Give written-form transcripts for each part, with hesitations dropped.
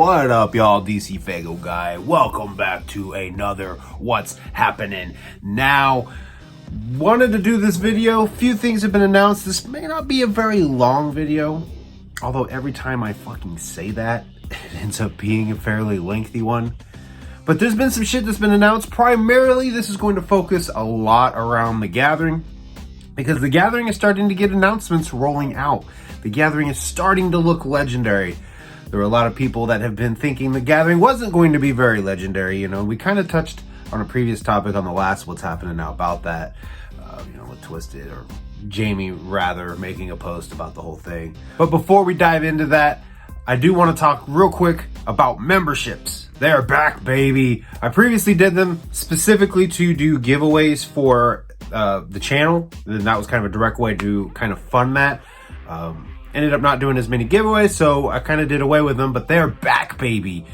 What up, y'all? DC Fago guy. Welcome back to another What's Happening Now. Wanted to do this video. Few things have been announced. This may not be a very long video, although every time I fucking say that, it ends up being a fairly lengthy one. But there's been some shit that's been announced. Primarily, this is going to focus a lot around The Gathering, because The Gathering is starting to get announcements rolling out. The Gathering is starting to look legendary. There were a lot of people that have been thinking The Gathering wasn't going to be very legendary. You know, we kind of touched on a previous topic on the last What's Happening Now about that, with Twisted, or Jamie rather, making a post about the whole thing. But before we dive into that, I do want to talk real quick about memberships. They're back, baby. I previously did them specifically to do giveaways for the channel, and that was kind of a direct way to kind of fund that. Ended up not doing as many giveaways, so I kind of did away with them, but they're back, baby.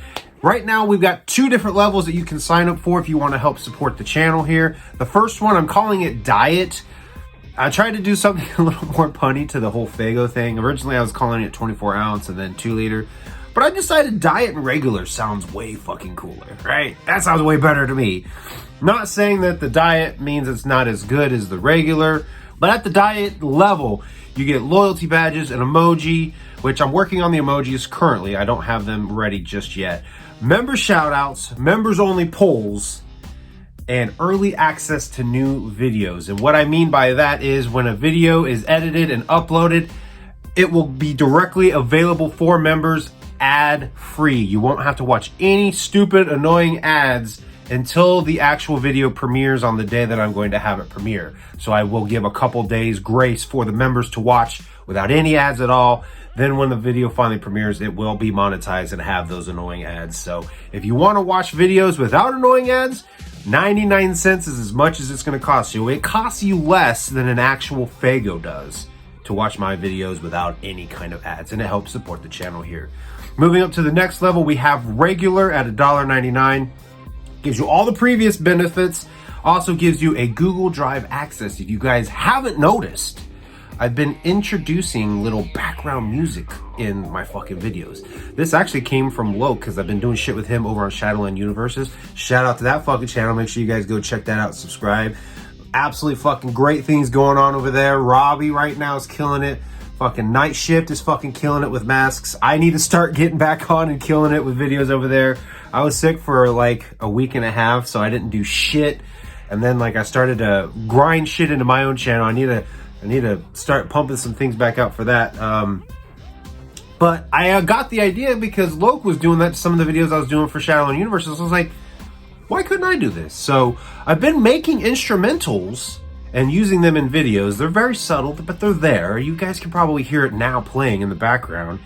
Right now, we've got 2 different levels that you can sign up for if you want to help support the channel here. The first one, I'm calling it Diet. I tried to do something a little more punny to the whole Fago thing. Originally, I was calling it 24 ounce and then 2 liter. But I decided Diet and Regular sounds way fucking cooler, right? That sounds way better to me. Not saying that the Diet means it's not as good as the Regular, but at the Diet level, you get loyalty badges, an emoji, which I'm working on the emojis currently. I don't have them ready just yet. Member shoutouts, members only polls, and early access to new videos. And what I mean by that is when a video is edited and uploaded, it will be directly available for members ad-free. You won't have to watch any stupid, annoying ads until the actual video premieres on the day that I'm going to have it premiere. So I will give a couple days grace for the members to watch without any ads at all. Then when the video finally premieres, it will be monetized and have those annoying ads. So if you want to watch videos without annoying ads, 99 cents is as much as it's going to cost you. It costs you less than an actual Fago does to watch my videos without any kind of ads, and it helps support the channel here. Moving up to the next level, we have Regular at $1.99. Gives you all the previous benefits. Also gives you a Google Drive access. If you guys haven't noticed, I've been introducing little background music in my fucking videos. This actually came from Loke, because I've been doing shit with him over on Shadowland Universes. Shout out to that fucking channel. Make sure you guys go check that out, subscribe. Absolutely fucking great things going on over there. Robbie right now is killing it. Fucking Night Shift is fucking killing it with masks. I need to start getting back on and killing it with videos over there. I was sick for like a week and a half, so I didn't do shit. And then like I started to grind shit into my own channel. I need to start pumping some things back out for that. But I got the idea because Loke was doing that to some of the videos I was doing for Shadowland Universes. So I was like, why couldn't I do this? So I've been making instrumentals and using them in videos. They're very subtle, but they're there. You guys can probably hear it now playing in the background.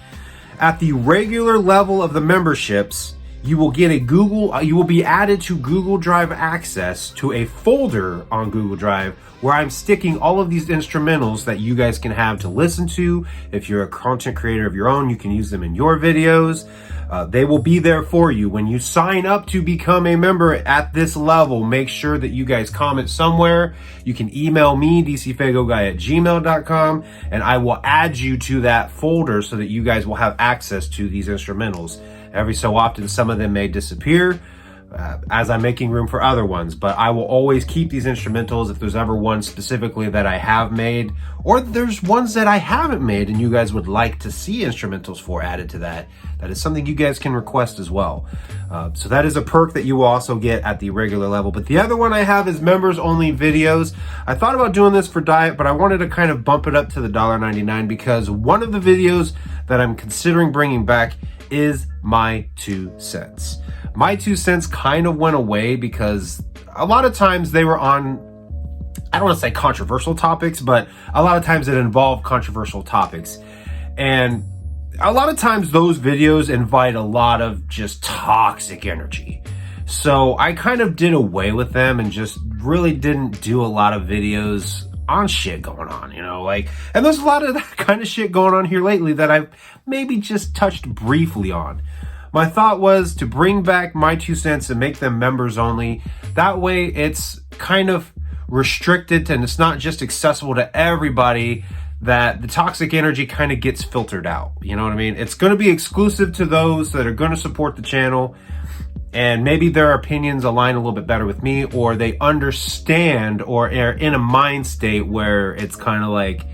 At the regular level of the memberships, you will get you will be added to Google Drive access to a folder on Google Drive where I'm sticking all of these instrumentals that you guys can have to listen to. If you're a content creator of your own, you can use them in your videos. They will be there for you. When you sign up to become a member at this level, make sure that you guys comment somewhere. You can email me, dcfagoguy@gmail.com, and I will add you to that folder so that you guys will have access to these instrumentals. Every so often, some of them may disappear as I'm making room for other ones, but I will always keep these instrumentals if there's ever one specifically that I have made, or there's ones that I haven't made and you guys would like to see instrumentals for added to that. That is something you guys can request as well. So that is a perk that you will also get at the regular level. But the other one I have is members only videos. I thought about doing this for Diet, but I wanted to kind of bump it up to the $1.99 because one of the videos that I'm considering bringing back is my 2 cents. My 2 cents kind of went away because a lot of times they were on, I don't want to say controversial topics, but a lot of times it involved controversial topics. And a lot of times those videos invite a lot of just toxic energy. So I kind of did away with them and just really didn't do a lot of videos on shit going on, and there's a lot of that kind of shit going on here lately that I've maybe just touched briefly on. My thought was to bring back my 2 cents and make them members only. That way it's kind of restricted and it's not just accessible to everybody that the toxic energy kind of gets filtered out. You know what I mean? It's going to be exclusive to those that are going to support the channel, and maybe their opinions align a little bit better with me, or they understand or are in a mind state where it's kind of like,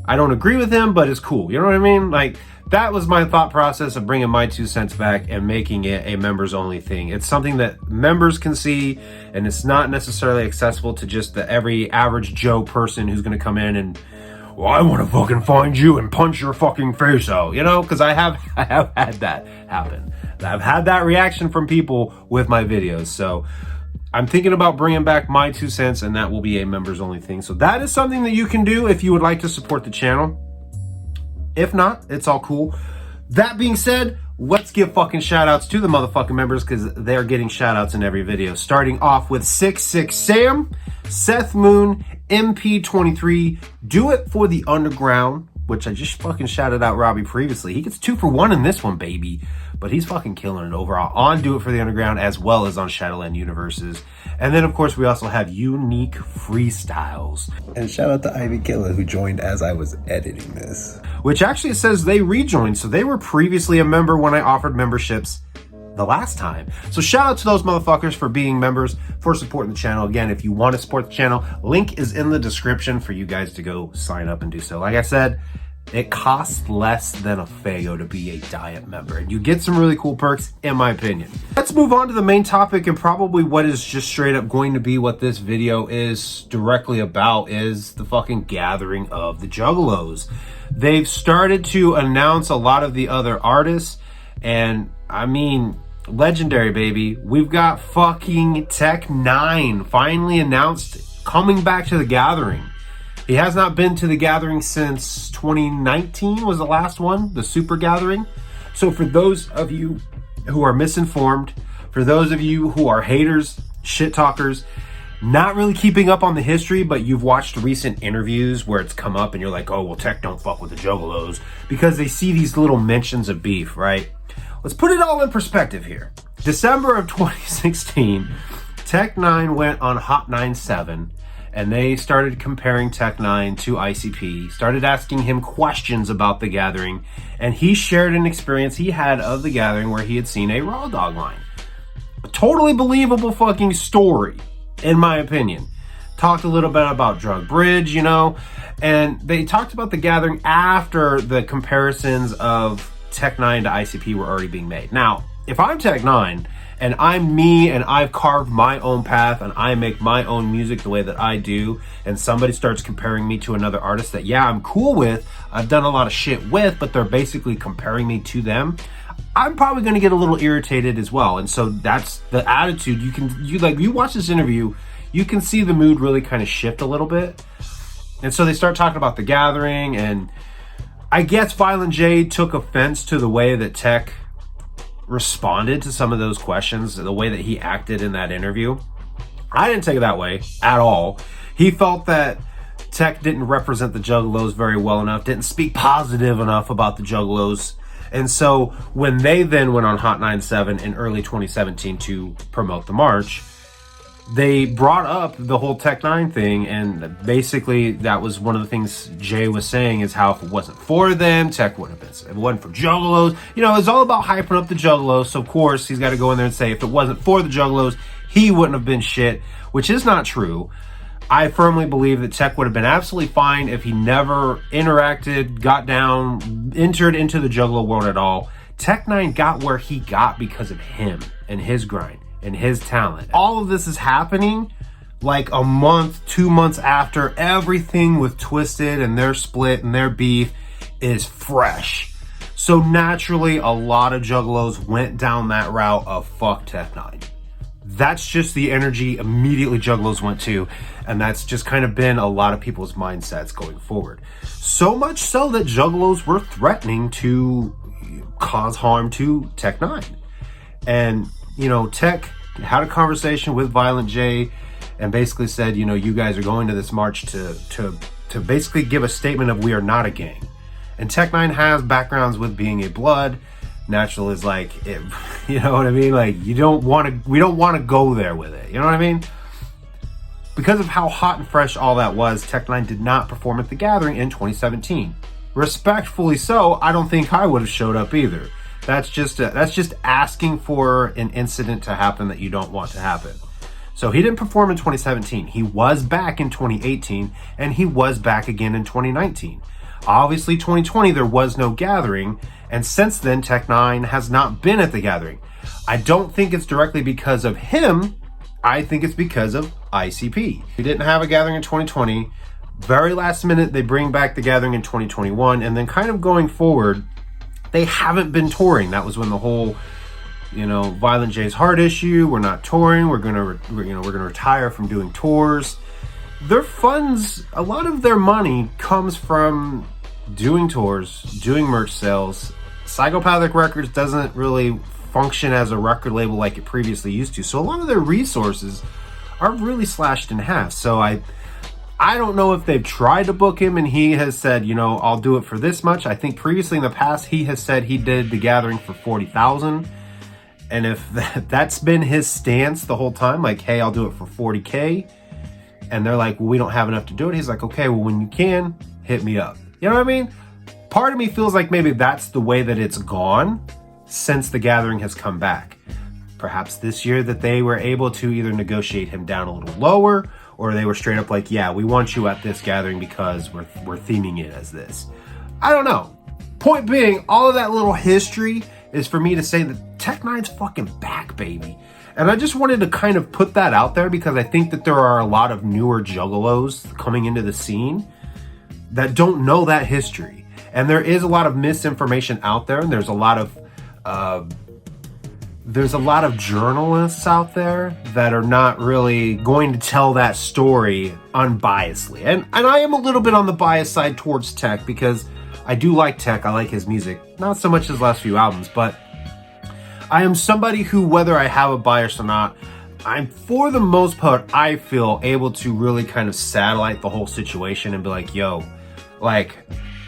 I don't agree with him, but it's cool. You know what I mean? Like, that was my thought process of bringing my 2 cents back and making it a members only thing. It's something that members can see, and it's not necessarily accessible to just the every average Joe person who's going to come in and, well, I want to fucking find you and punch your fucking face out, you know? Because I have had that happen. I've had that reaction from people with my videos. So I'm thinking about bringing back my 2 cents, and that will be a members only thing. So that is something that you can do if you would like to support the channel. If not, it's all cool. That being said, let's give fucking shout outs to the motherfucking members, because they're getting shout outs in every video. Starting off with 66 Sam, Seth Moon, MP23, Do It for the Underground, which I just fucking shouted out Robbie previously. He gets 2 for 1 in this one, baby. But he's fucking killing it overall on Do It for the Underground, as well as on Shadowland Universes. And then, of course, we also have Unique Freestyles. And shout out to Ivy Killer, who joined as I was editing this. Which actually says they rejoined, so they were previously a member when I offered memberships the last time. So shout out to those motherfuckers for being members, for supporting the channel. Again, if you want to support the channel, link is in the description for you guys to go sign up and do so. Like I said, it costs less than a Fago to be a diet member, and you get some really cool perks, in my opinion. Let's move on to the main topic, and probably what is just straight up going to be what this video is directly about, is the fucking gathering of the Juggalos. They've started to announce a lot of the other artists, and I mean, legendary, baby. We've got fucking Tech 9 finally announced coming back to the gathering. He has not been to the gathering since 2019 was the last one, the super gathering. So for those of you who are misinformed, for those of you who are haters, shit talkers, not really keeping up on the history, but you've watched recent interviews where it's come up and you're like, oh, well, Tech don't fuck with the Juggalos, because they see these little mentions of beef, right? Let's put it all in perspective here. December of 2016, Tech 9 went on Hot 97, and they started comparing Tech 9 to ICP, started asking him questions about the gathering, and he shared an experience he had of the gathering where he had seen a Raw Dog line. A totally believable fucking story, in my opinion. Talked a little bit about Drug Bridge, you know, and they talked about the gathering after the comparisons of Tech 9 to ICP were already being made. Now, if I'm Tech 9, and I'm me, and I've carved my own path, and I make my own music the way that I do, and somebody starts comparing me to another artist that, yeah, I'm cool with, I've done a lot of shit with, but they're basically comparing me to them, I'm probably going to get a little irritated as well. And so that's the attitude. You watch this interview, you can see the mood really kind of shift a little bit. And so they start talking about the gathering, and I guess Violent J took offense to the way that Tech responded to some of those questions, the way that he acted in that interview. I didn't take it that way at all. He felt that Tech didn't represent the Juggalos very well enough, didn't speak positive enough about the Juggalos. And so when they then went on Hot 97 in early 2017 to promote the march, they brought up the whole Tech 9 thing, and basically that was one of the things Jay was saying, is how if it wasn't for them, Tech wouldn't have been. If it wasn't for Juggalos, you know, it's all about hyping up the Juggalos. So of course he's got to go in there and say, if it wasn't for the Juggalos, he wouldn't have been shit, which is not true. I firmly believe that Tech would have been absolutely fine if he never interacted, got down, entered into the Juggalo world at all. Tech 9 got where he got because of him and his grind and his talent. All of this is happening like a month, 2 months after everything with Twisted and their split and their beef is fresh. So naturally, a lot of Juggalos went down that route of fuck Tech 9. That's just the energy immediately Juggalos went to, and that's just kind of been a lot of people's mindsets going forward. So much so that Juggalos were threatening to cause harm to Tech 9. And, you know, Tech had a conversation with Violent J and basically said, you know, you guys are going to this march to basically give a statement of we are not a gang. And Tech 9 has backgrounds with being a blood. Natural is like, it, you know what I mean? Like, we don't want to go there with it. You know what I mean? Because of how hot and fresh all that was, Tech-9 did not perform at the Gathering in 2017. Respectfully so, I don't think I would have showed up either. That's just asking for an incident to happen that you don't want to happen. So he didn't perform in 2017. He was back in 2018, and he was back again in 2019. Obviously, 2020, there was no Gathering, and since then, Tech-9 has not been at the Gathering. I don't think it's directly because of him. I think it's because of ICP. We didn't have a Gathering in 2020. Very last minute, they bring back the Gathering in 2021, and then kind of going forward, they haven't been touring. That was when the whole, Violent J's Heart issue. We're not touring. We're gonna retire from doing tours. Their funds, a lot of their money comes from doing tours, doing merch sales. Psychopathic Records doesn't really function as a record label like it previously used to. So a lot of their resources are really slashed in half. So I don't know if they've tried to book him and he has said, I'll do it for this much. I think previously in the past, he has said he did the Gathering for $40,000. And if that's been his stance the whole time, like, hey, I'll do it for $40K. And they're like, well, we don't have enough to do it. He's like, okay, well, when you can, hit me up. You know what I mean? Part of me feels like maybe that's the way that it's gone since the Gathering has come back. Perhaps this year that they were able to either negotiate him down a little lower, or they were straight up like, yeah, we want you at this Gathering because we're theming it as this. I don't know. Point being, all of that little history is for me to say that Tech-9's fucking back, baby. And I just wanted to kind of put that out there because I think that there are a lot of newer juggalos coming into the scene that don't know that history. And there is a lot of misinformation out there, and there's a lot of journalists out there that are not really going to tell that story unbiasedly. And I am a little bit on the biased side towards Tech because I do like Tech. I like his music. Not so much his last few albums, but I am somebody who, whether I have a bias or not, I'm, for the most part, I feel able to really kind of satellite the whole situation and be like, yo, like,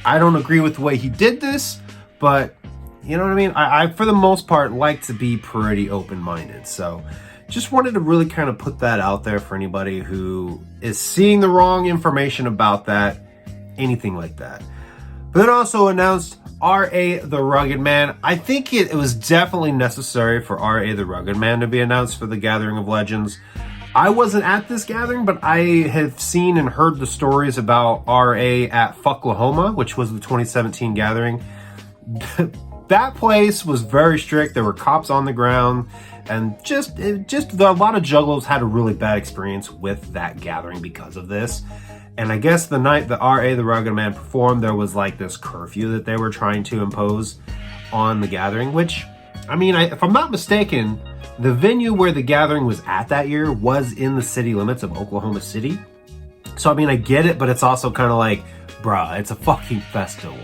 I don't agree with the way he did this, but you know what I mean? I for the most part, like to be pretty open-minded. So just wanted to really kind of put that out there for anybody who is seeing the wrong information about that, anything like that. But then also announced R.A. the Rugged Man. I think it was definitely necessary for R.A. the Rugged Man to be announced for the Gathering of Legends. I wasn't at this Gathering, but I have seen and heard the stories about R.A. at Fucklahoma, which was the 2017 Gathering. That place was very strict. There were cops on the ground, and just a lot of juggalos had a really bad experience with that Gathering because of this. And I guess the night that R.A. the Rugged Man performed, there was like this curfew that they were trying to impose on the Gathering, which, I mean, if I'm not mistaken, the venue where the Gathering was at that year was in the city limits of Oklahoma City. So, I mean, I get it, but it's also kind of like, bruh, it's a fucking festival.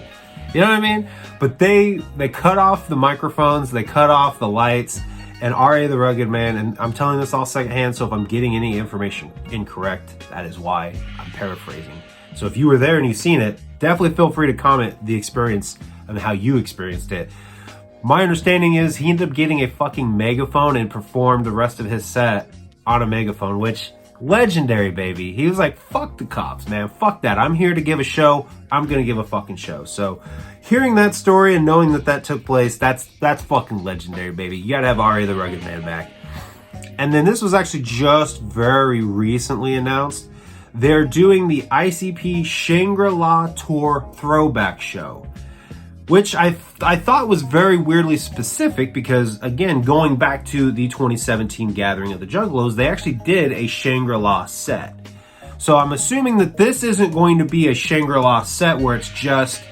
You know what I mean? But they cut off the microphones, they cut off the lights, and R.A. the Rugged Man, and I'm telling this all secondhand, so if I'm getting any information incorrect, that is why I'm paraphrasing. So if you were there and you've seen it, definitely feel free to comment the experience and how you experienced it. My understanding is he ended up getting a fucking megaphone and performed the rest of his set on a megaphone, which, legendary, baby. He was like, fuck the cops, man. Fuck that. I'm here to give a show. I'm going to give a fucking show. So hearing that story and knowing that took place, that's fucking legendary, baby. You got to have R.A. the Rugged Man back. And then this was actually just very recently announced. They're doing the ICP Shangri-La Tour Throwback show, which I thought was very weirdly specific because, again, going back to the 2017 Gathering of the Juggalos, they actually did a Shangri-La set. So I'm assuming that this isn't going to be a Shangri-La set where it's just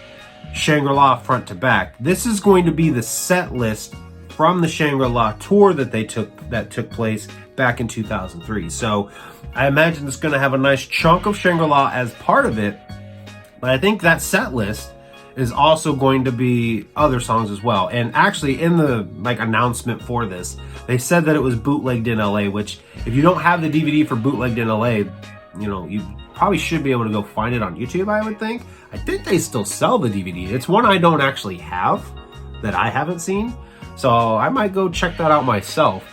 Shangri-La front to back. This is going to be the set list from the Shangri-La tour that took place back in 2003. So I imagine it's going to have a nice chunk of Shangri-La as part of it, but I think that set list is also going to be other songs as well. And actually, in the announcement for this, they said that it was bootlegged in LA, which if you don't have the DVD for bootlegged in LA, you probably should be able to go find it on YouTube, I would think. I think they still sell the DVD. It's one I don't actually have that I haven't seen, so I might go check that out myself.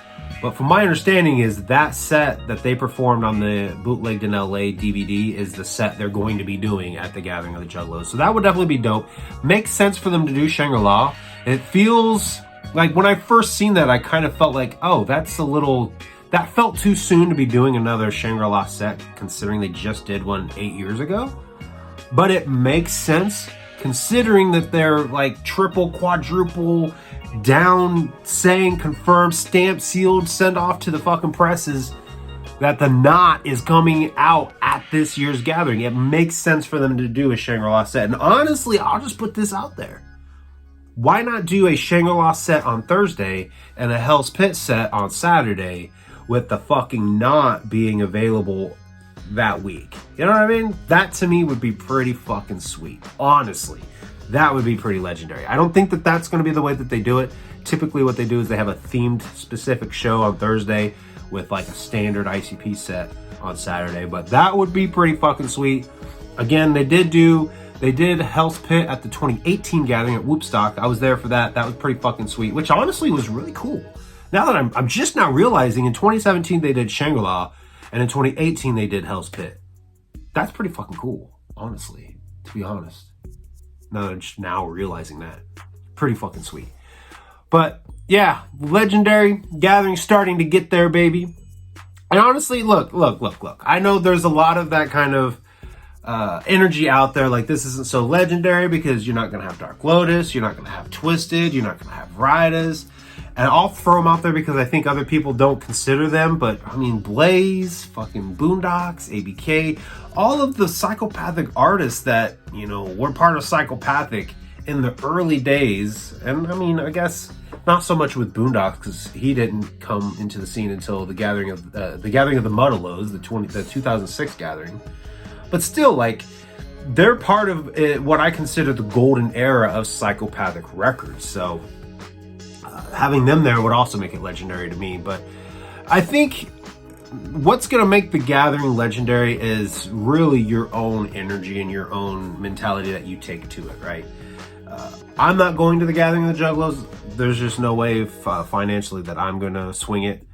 But from my understanding is that set that they performed on the Bootlegged in LA DVD is the set they're going to be doing at the Gathering of the Juggalos. So that would definitely be dope. Makes sense for them to do Shangri-La. It feels like when I first seen that, I kind of felt like, oh, that felt too soon to be doing another Shangri-La set, considering they just did one 8 years ago. But it makes sense considering that they're like triple, quadruple down, saying confirmed, stamped, sealed, send off to the fucking presses that the Knot is coming out at this year's gathering. It makes sense for them to do a Shangri-La set. And honestly, I'll just put this out there. Why not do a Shangri-La set on Thursday and a Hell's Pit set on Saturday with the fucking Knot being available that week? You know what I mean? That to me would be pretty fucking sweet. Honestly, that would be pretty legendary. I don't think that that's going to be the way that they do it. Typically what they do is they have a themed specific show on Thursday with like a standard ICP set on Saturday, but that would be pretty fucking sweet. Again, they did Hell's Pit at the 2018 gathering at Woopstock. I was there for that. That was pretty fucking sweet, which honestly was really cool. Now that I'm just now realizing in 2017 they did Shangri-La, and in 2018 they did Hell's Pit. That's pretty fucking cool, honestly, to be honest. Now that I'm just now realizing that. Pretty fucking sweet. But yeah, legendary gathering starting to get there, baby. And honestly, look. I know there's a lot of that kind of energy out there, like this isn't so legendary because you're not going to have Dark Lotus, you're not going to have Twisted, you're not going to have Ridas. And I'll throw them out there because I think other people don't consider them. But I mean, Blaze, fucking Boondocks, ABK, all of the psychopathic artists that, you know, were part of Psychopathic in the early days. And I mean, I guess not so much with Boondocks because he didn't come into the scene until the gathering of the Muddalows, the 2006 gathering. But still, like, they're part of what I consider the golden era of Psychopathic records. So having them there would also make it legendary to me. But I think what's going to make the gathering legendary is really your own energy and your own mentality that you take to it, right? I'm not going to the Gathering of the Juggalos. There's just no way financially that I'm going to swing it.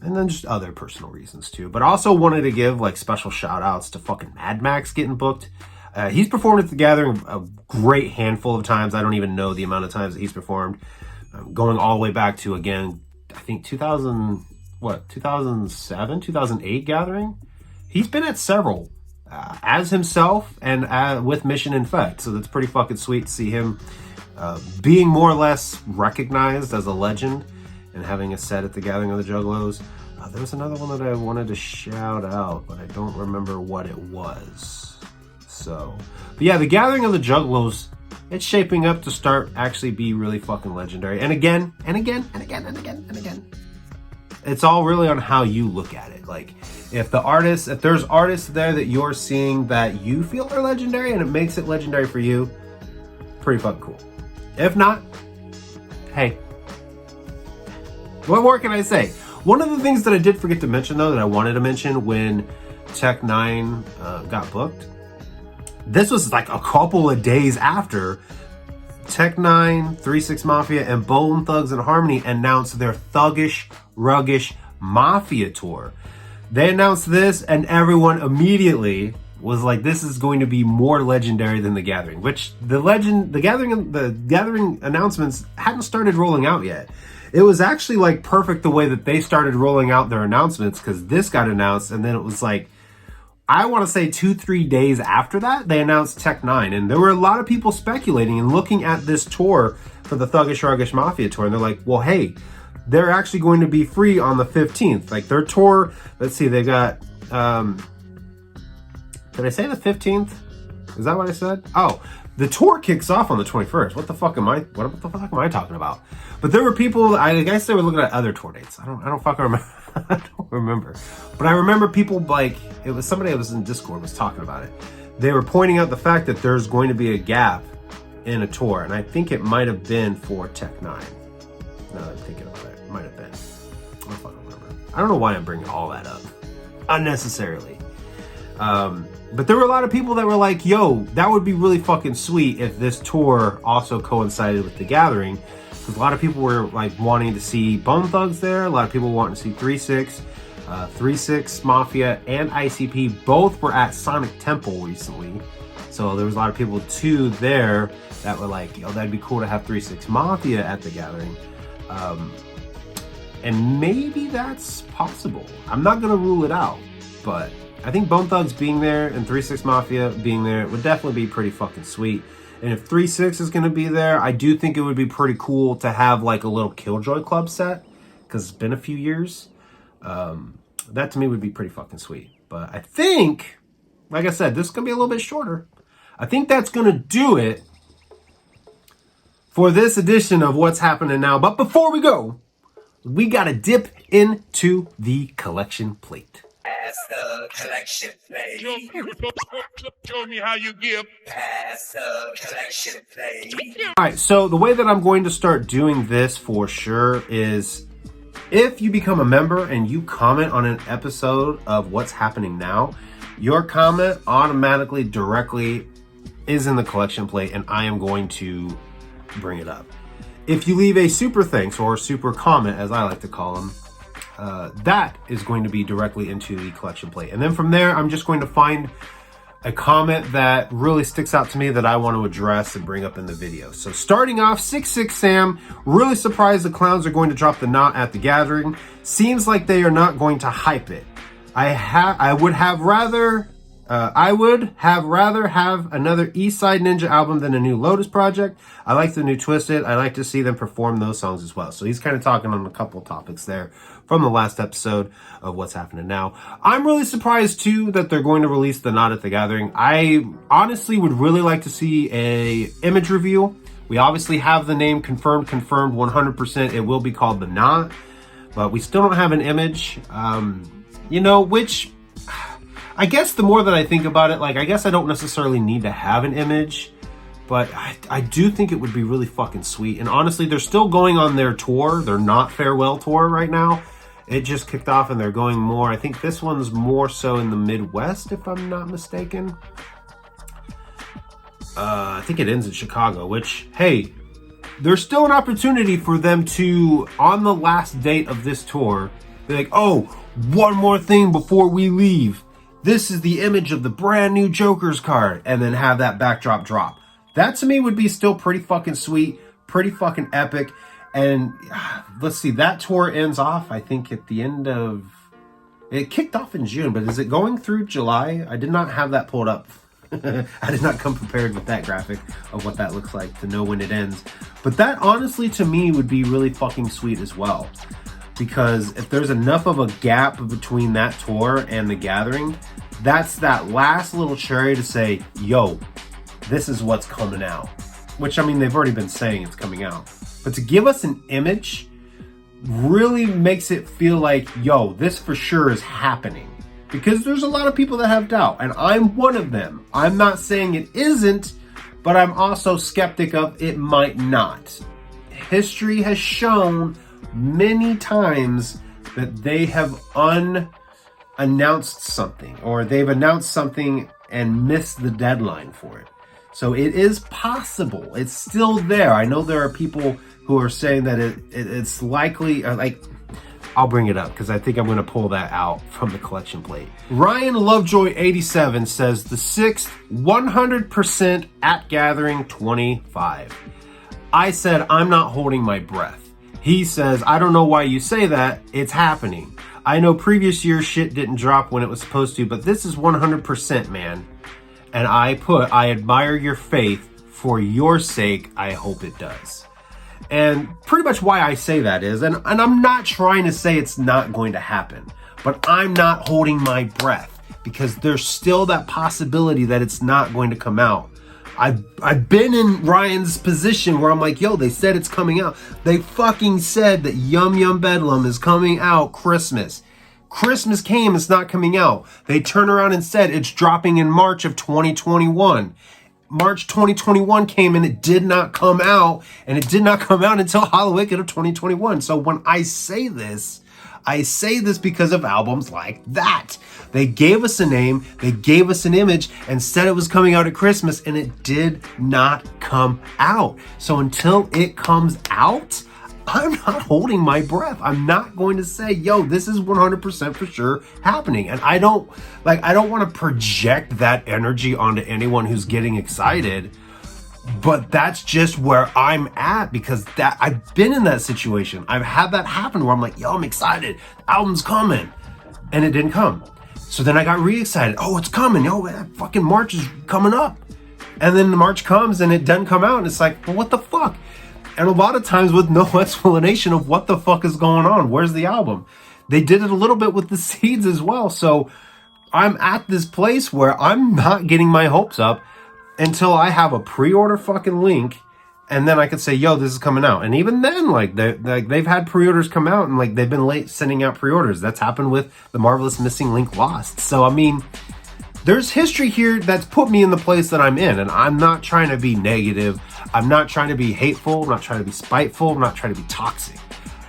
And then just other personal reasons too. But I also wanted to give like special shout outs to fucking Mad Max getting booked. He's performed at the Gathering a great handful of times. I don't even know the amount of times that he's performed. Going all the way back to, again, I think 2007, 2008 Gathering. He's been at several as himself and with Mission Infect. So that's pretty fucking sweet to see him being more or less recognized as a legend and having a set at the Gathering of the Juggalos. There was another one that I wanted to shout out, but I don't remember what it was. So, but yeah, the Gathering of the Juggalos, it's shaping up to start actually be really fucking legendary. And again, it's all really on how you look at it. Like, if there's artists there that you're seeing that you feel are legendary and it makes it legendary for you, pretty fucking cool. If not, hey, what more can I say? One of the things that I did forget to mention, though, that I wanted to mention when Tech 9 got booked, this was like a couple of days after Tech 9, 3-6 Mafia, and Bone Thugs and Harmony announced their Thuggish, Ruggish Mafia tour. They announced this, and everyone immediately was like, "This is going to be more legendary than the Gathering," which the Gathering announcements hadn't started rolling out yet. It was actually like perfect the way that they started rolling out their announcements, because this got announced, and then it was like, I want to say 2-3 days after that, they announced Tech 9. And there were a lot of people speculating and looking at this tour for the Thuggish Ruggish Mafia tour. And they're like, well, hey, they're actually going to be free on the 15th. Like their tour, let's see, they got, did I say the 15th? Is that what I said? Oh, the tour kicks off on the 21st. What the fuck am I talking about? But there were people, I guess they were looking at other tour dates. I don't fucking remember. I don't remember. But I remember people, like, it was somebody that was in Discord was talking about it. They were pointing out the fact that there's going to be a gap in a tour. And I think it might have been for Tech 9. Now that I'm thinking about it, it might have been. I don't fucking remember. I don't know why I'm bringing all that up unnecessarily. But there were a lot of people that were like, yo, that would be really fucking sweet if this tour also coincided with the Gathering. because a lot of people were like wanting to see Bone Thugs there. A lot of people wanting to see 3-6. 3-6, Mafia, and ICP both were at Sonic Temple recently. So there was a lot of people too there that were like, yo, that'd be cool to have 3-6 Mafia at the gathering. And maybe that's possible. I'm not gonna rule it out, but I think Bone Thugs being there and 3-6 Mafia being there would definitely be pretty fucking sweet. And if 3-6 is gonna be there, I do think it would be pretty cool to have like a little Killjoy Club set, because it's been a few years. That to me would be pretty fucking sweet. But I think, like I said, this is going to be a little bit shorter. I think that's going to do it for this edition of What's Happening Now. But before we go, we got to dip into the collection plate. Pass the collection plate. Show me how you give. Pass the collection plate. All right, so the way that I'm going to start doing this for sure is, if you become a member and you comment on an episode of What's Happening Now, your comment automatically directly is in the collection plate, and I am going to bring it up. If you leave a super thanks or super comment, as I like to call them, that is going to be directly into the collection plate. And then from there, I'm just going to find a comment that really sticks out to me that I want to address and bring up in the video. So starting off, 66 Sam, really surprised the clowns are going to drop the knot at the gathering. Seems like they are not going to hype it. I would have rather have another Eastside Ninja album than a new Lotus project. I like the new Twisted. I like to see them perform those songs as well. So he's kind of talking on a couple topics there from the last episode of What's Happening Now. I'm really surprised too that they're going to release the Knot at the Gathering. I honestly would really like to see a image review. We obviously have the name confirmed 100%. It will be called the Knot, but we still don't have an image. Which I guess the more that I think about it, like, I guess I don't necessarily need to have an image, but I do think it would be really fucking sweet. And honestly, they're still going on their tour. They're not farewell tour right now. It just kicked off and they're going more. I think this one's more so in the Midwest, if I'm not mistaken. I think it ends in Chicago, which, hey, there's still an opportunity for them to, on the last date of this tour, be like, oh, one more thing before we leave. This is the image of the brand new Joker's card, and then have that backdrop drop. That to me would be still pretty fucking sweet, pretty fucking epic. And let's see, that tour ends off, I think, at the end of... It kicked off in June, but is it going through July? I did not have that pulled up. I did not come prepared with that graphic of what that looks like to know when it ends. But that, honestly, to me, would be really fucking sweet as well. Because if there's enough of a gap between that tour and the gathering, that's that last little cherry to say, yo, this is what's coming out. Which, I mean, they've already been saying it's coming out. But to give us an image really makes it feel like, yo, this for sure is happening. Because there's a lot of people that have doubt, and I'm one of them. I'm not saying it isn't, but I'm also skeptic of it might not. History has shown many times that they have unannounced something, or they've announced something and missed the deadline for it. So it is possible. It's still there. I know there are people who are saying that it's likely, I'll bring it up because I think I'm going to pull that out from the collection plate. Ryan Lovejoy 87 says the 6th 100% at Gathering 25. I said I'm not holding my breath. He says, I don't know why you say that. It's happening. I know previous years shit didn't drop when it was supposed to, but this is 100%, man. And I admire your faith. For your sake, I hope it does. And pretty much why I say that is, and I'm not trying to say it's not going to happen, but I'm not holding my breath because there's still that possibility that it's not going to come out. I've been in Ryan's position where I'm like, yo, they said it's coming out. They fucking said that Yum Yum Bedlam is coming out Christmas. Christmas came, it's not coming out. They turn around and said it's dropping in March of 2021. March 2021 came and it did not come out, and it did not come out until Halloween of 2021. So when I say this, I say this because of albums like that. They gave us a name, they gave us an image, and said it was coming out at Christmas, and it did not come out. So until it comes out, I'm not holding my breath. I'm not going to say, yo, this is 100% for sure happening. And I don't want to project that energy onto anyone who's getting excited, but that's just where I'm at, because that I've been in that situation. I've had that happen where I'm like, yo, I'm excited. The album's coming. And it didn't come. So then I got re-excited. Oh, it's coming. Yo, fucking March is coming up. And then the March comes and it doesn't come out. And it's like, well, what the fuck? And a lot of times with no explanation of what the fuck is going on. Where's the album? They did it a little bit with the seeds as well. So I'm at this place where I'm not getting my hopes up until I have a pre-order fucking link, and then I could say, yo, this is coming out. And even then, they've had pre-orders come out, and they've been late sending out pre-orders. That's happened with The Marvelous Missing Link Lost. So, I mean, there's history here that's put me in the place that I'm in, and I'm not trying to be negative. I'm not trying to be hateful. I'm not trying to be spiteful. I'm not trying to be toxic.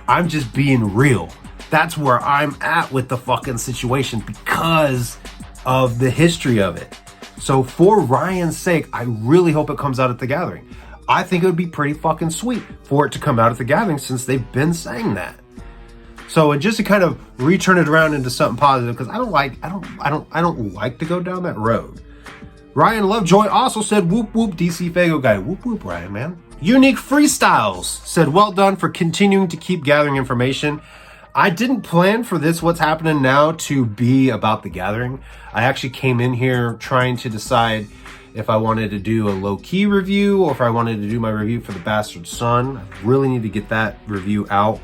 I'm just being real. That's where I'm at with the fucking situation because of the history of it. So for Ryan's sake, I really hope it comes out at the Gathering. I think it would be pretty fucking sweet for it to come out at the Gathering, since they've been saying that. So, and just to kind of return it around into something positive, because I don't like to go down that road. Ryan Lovejoy also said, whoop whoop DC Fago guy. Whoop whoop, Ryan, man. Unique Freestyles said, well done for continuing to keep gathering information. I didn't plan for this What's Happening Now to be about the Gathering. I actually came in here trying to decide if I wanted to do a low-key review or if I wanted to do my review for The Bastard Son. I really need to get that review out.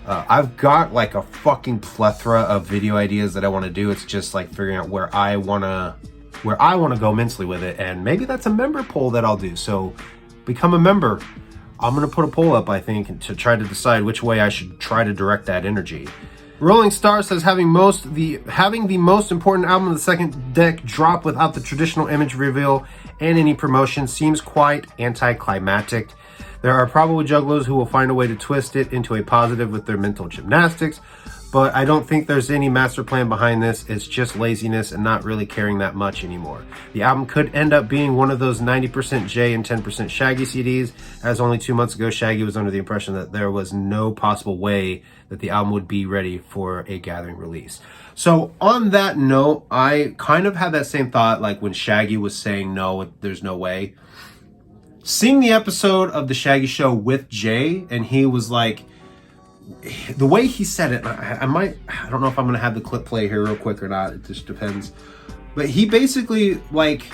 I've got like a fucking plethora of video ideas that I want to do. It's just like figuring out where I want to go mentally with it. And maybe that's a member poll that I'll do. So become a member. I'm going to put a poll up, I think, to try to decide which way I should try to direct that energy. Rolling Star says having the most important album of the second deck drop without the traditional image reveal and any promotion seems quite anticlimactic. There are probably juggalos who will find a way to twist it into a positive with their mental gymnastics, but I don't think there's any master plan behind this. It's just laziness and not really caring that much anymore. The album could end up being one of those 90% Jay and 10% Shaggy CDs, as only 2 months ago Shaggy was under the impression that there was no possible way that the album would be ready for a Gathering release. So on that note, I kind of had that same thought like when Shaggy was saying no, there's no way. Seeing the episode of The Shaggy Show with Jay, and he was like, the way he said it, I don't know if I'm going to have the clip play here real quick or not. It just depends. But he basically like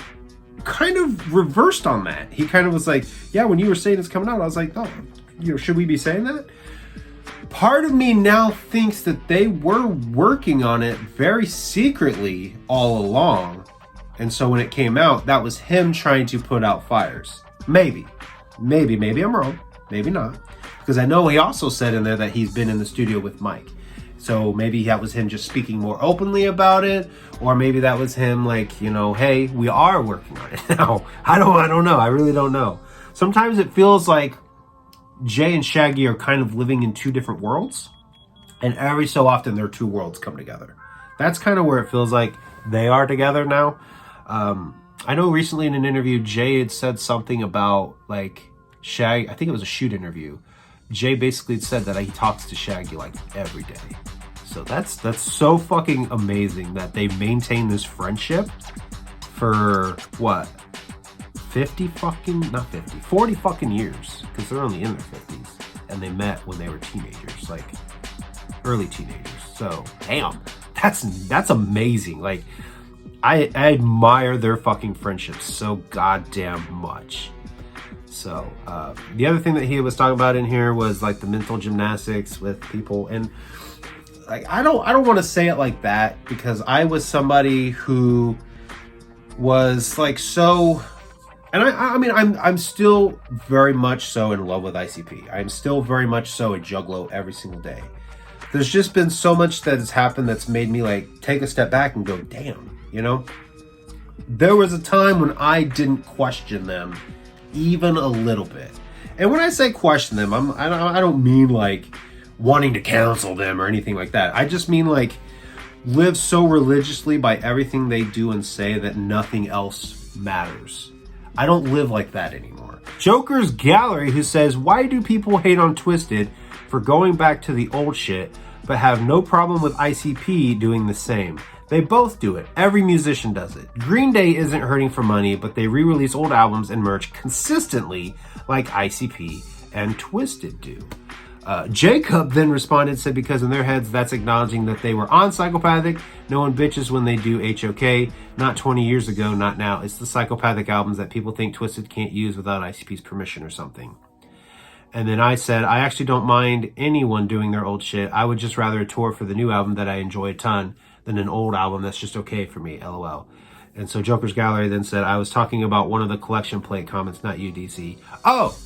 kind of reversed on that. He kind of was like, yeah, when you were saying it's coming out, I was like, oh, should we be saying that? Part of me now thinks that they were working on it very secretly all along. And so when it came out, that was him trying to put out fires. Maybe I'm wrong. Maybe not. Because I know he also said in there that he's been in the studio with Mike. So maybe that was him just speaking more openly about it. Or maybe that was him like, hey, we are working on it now. I don't know. I really don't know. Sometimes it feels like Jay and Shaggy are kind of living in two different worlds. And every so often their two worlds come together. That's kind of where it feels like they are together now. I know recently in an interview, Jay had said something about like Shaggy. I think it was a shoot interview. Jay basically said that he talks to Shaggy like every day. So that's so fucking amazing that they maintain this friendship for what? 40 fucking years. Because they're only in their 50s. And they met when they were teenagers, like early teenagers. So damn, that's amazing. Like I admire their fucking friendship so goddamn much. So the other thing that he was talking about in here was like the mental gymnastics with people, and like I don't want to say it like that because I was somebody who was like so, and I mean I'm still very much so in love with ICP. I'm still very much so a juggalo every single day. There's just been so much that has happened that's made me like take a step back and go, damn. There was a time when I didn't question them even a little bit. And when I say question them, I don't mean like, wanting to cancel them or anything like that. I just mean like live so religiously by everything they do and say that nothing else matters. I don't live like that anymore. Joker's Gallery, who says, why do people hate on Twisted for going back to the old shit, but have no problem with ICP doing the same? They both do it. Every musician does it. Green Day isn't hurting for money, but they re-release old albums and merch consistently like ICP and Twisted do. Jacob then responded, said because in their heads that's acknowledging that they were on Psychopathic. No one bitches when they do HOK. Not 20 years ago, not now. It's the Psychopathic albums that people think Twisted can't use without ICP's permission or something. And then I said, I actually don't mind anyone doing their old shit. I would just rather a tour for the new album that I enjoy a ton than an old album that's just okay for me, LOL. And so Joker's Gallery then said, I was talking about one of the collection plate comments, not you, DC. Oh!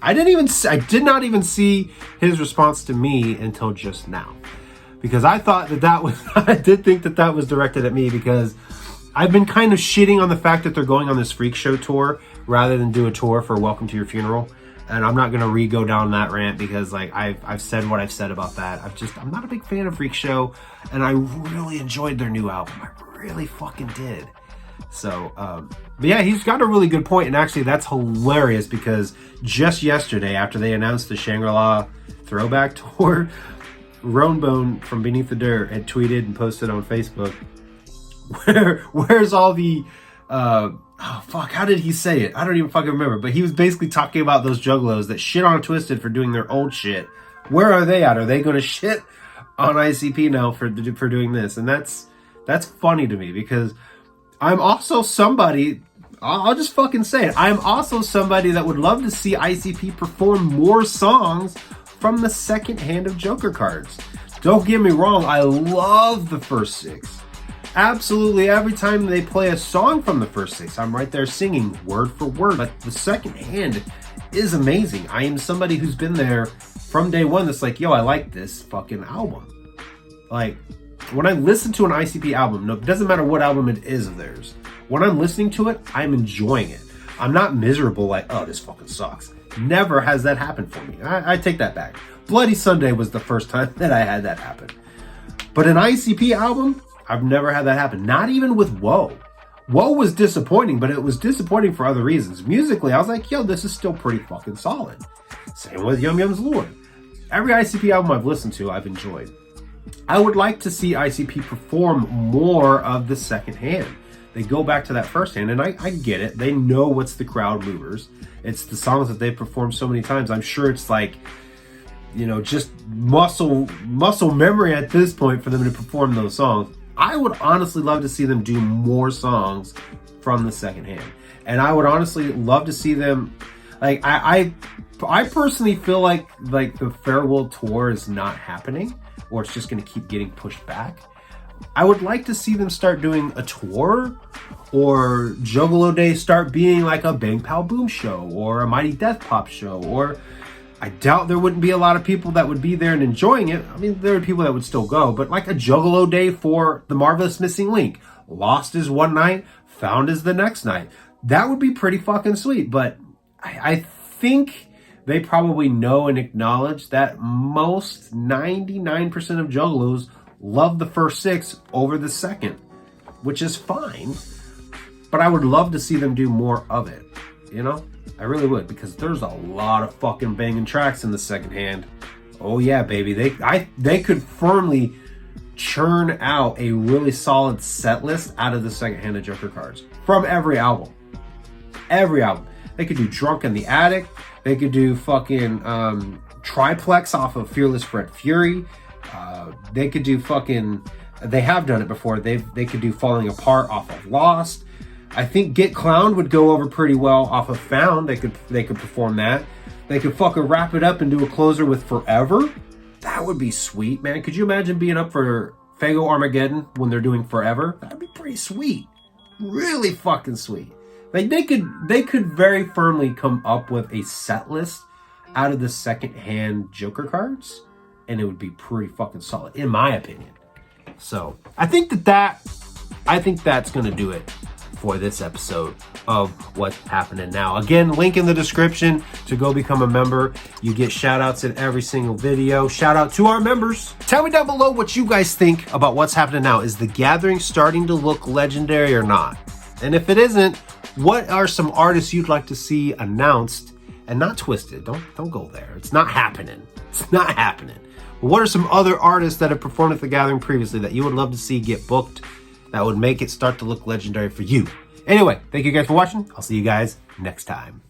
I did not even see his response to me until just now, because I thought that was, I did think that was directed at me, because I've been kind of shitting on the fact that they're going on this freak show tour rather than do a tour for Welcome to Your Funeral. And I'm not going to go down that rant because like I've said what I've said about that. I'm not a big fan of Freak Show, and I really enjoyed their new album. I really fucking did. So, but yeah, he's got a really good point, and actually that's hilarious because just yesterday, after they announced the Shangri-La Throwback tour, Ronebone from Beneath the Dirt had tweeted and posted on Facebook, where's all the, oh fuck, how did he say it? I don't even fucking remember, but he was basically talking about those juggalos that shit on Twisted for doing their old shit. Where are they at? Are they going to shit on ICP now for doing this? And that's funny to me, because I'm also somebody, I'll just fucking say it, I'm also somebody that would love to see ICP perform more songs from the second hand of Joker cards. Don't get me wrong, I love the first 6. Absolutely every time they play a song from the first 6, I'm right there singing word for word. But the second hand is amazing. I am somebody who's been there from day one that's like, yo, I like this fucking album. Like, when I listen to an ICP album, no, it doesn't matter what album it is of theirs. When I'm listening to it, I'm enjoying it. I'm not miserable like, oh, this fucking sucks. Never has that happened for me. I take that back. Bloody Sunday was the first time that I had that happen. But an ICP album, I've never had that happen. Not even with Woe. Woe was disappointing, but it was disappointing for other reasons. Musically, I was like, yo, this is still pretty fucking solid. Same with Yum Yum's Lord. Every ICP album I've listened to, I've enjoyed. I would like to see ICP perform more of the second hand. They go back to that first hand, and I get it. They know what's the crowd movers. It's the songs that they've performed so many times. I'm sure it's like, you know, just muscle memory at this point for them to perform those songs. I would honestly love to see them do more songs from the second hand. And I would honestly love to see them, like, I personally feel like the farewell tour is not happening, or it's just going to keep getting pushed back. I would like to see them start doing a tour, or Juggalo Day start being like a Bang Pow Boom show, or a Mighty Death Pop show, or I doubt there wouldn't be a lot of people that would be there and enjoying it. I mean, there are people that would still go, but like a Juggalo Day for The Marvelous Missing Link. Lost is one night, found is the next night. That would be pretty fucking sweet, but I think they probably know and acknowledge that most 99% of Juggalos love the first 6 over the second, which is fine, but I would love to see them do more of it, you know? I really would, because there's a lot of fucking banging tracks in the second hand. Oh yeah, baby. They could firmly churn out a really solid set list out of the second hand of Joker cards from every album. Every album. They could do Drunk in the Attic. They could do fucking Triplex off of Fearless Fred Fury. They could do fucking, they have done it before. They could do Falling Apart off of Lost. I think Get Clowned would go over pretty well off of Found. They could perform that. They could fucking wrap it up and do a closer with Forever. That would be sweet, man. Could you imagine being up for Fago Armageddon when they're doing Forever? That'd be pretty sweet. Really fucking sweet. Like they could very firmly come up with a set list out of the second hand Joker cards, and it would be pretty fucking solid, in my opinion. So I think that's gonna do it for this episode of What's Happening Now. Again, link in the description to go become a member. You get shout outs in every single video. Shout out to our members. Tell me down below what you guys think about What's Happening Now. Is the gathering starting to look legendary or not? And if it isn't, what are some artists you'd like to see announced and not twisted? Don't go there. It's not happening. It's not happening. But what are some other artists that have performed at the gathering previously that you would love to see get booked that would make it start to look legendary for you? Anyway, thank you guys for watching. I'll see you guys next time.